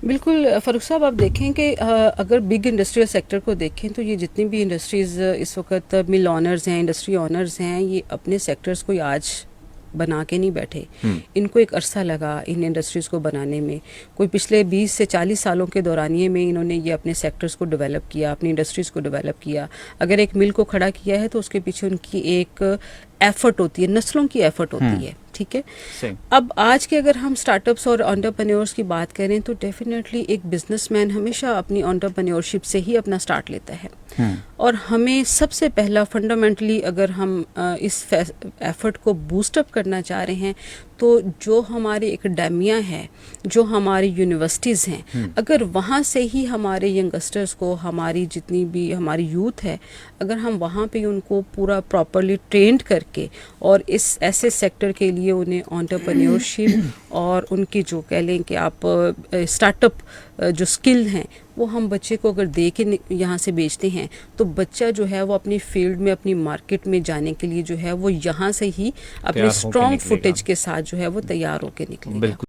बिल्कुल फ़ारूक साहब, आप देखें कि अगर बिग इंडस्ट्रियल सेक्टर को देखें तो ये जितनी भी इंडस्ट्रीज़ इस वक्त मिल ऑनर्स हैं, इंडस्ट्री ऑनर्स हैं, ये अपने सेक्टर्स को आज बना के नहीं बैठे। इनको एक अरसा लगा इन इंडस्ट्रीज़ को बनाने में। कोई पिछले 20 से 40 सालों के दौरानिए में इन्होंने ये अपने सेक्टर्स को डेवलप किया, अपनी इंडस्ट्रीज़ को डेवलप किया। अगर एक मिल को खड़ा किया है तो उसके पीछे उनकी एक एफर्ट होती है, नस्लों की एफर्ट होती है। ठीक है। अब आज के अगर हम स्टार्टअप्स और एंटरप्रेन्योर्स की बात करें तो डेफिनेटली एक बिजनेसमैन हमेशा अपनी एंटरप्रेन्योरशिप से ही अपना स्टार्ट लेता है। और हमें सबसे पहला फंडामेंटली अगर हम इस एफर्ट को बूस्टअप करना चाह रहे हैं तो जो हमारी एकेडमिया है, जो हमारी यूनिवर्सिटीज़ हैं, अगर वहाँ से ही हमारे यंगस्टर्स को, हमारी जितनी भी हमारी यूथ है, अगर हम वहाँ पे उनको पूरा प्रॉपरली ट्रेंड करके और इस ऐसे सेक्टर के लिए उन्हें एंटरप्रेन्योरशिप और उनकी जो कह लें कि आप स्टार्टअप जो स्किल हैं वो हम बच्चे को अगर दे के यहाँ से बेचते हैं तो बच्चा जो है वो अपनी फील्ड में, अपनी मार्केट में जाने के लिए जो है वो यहाँ से ही अपने स्ट्रॉन्ग फुटेज के साथ जो है वो तैयार होकर निकलेगा।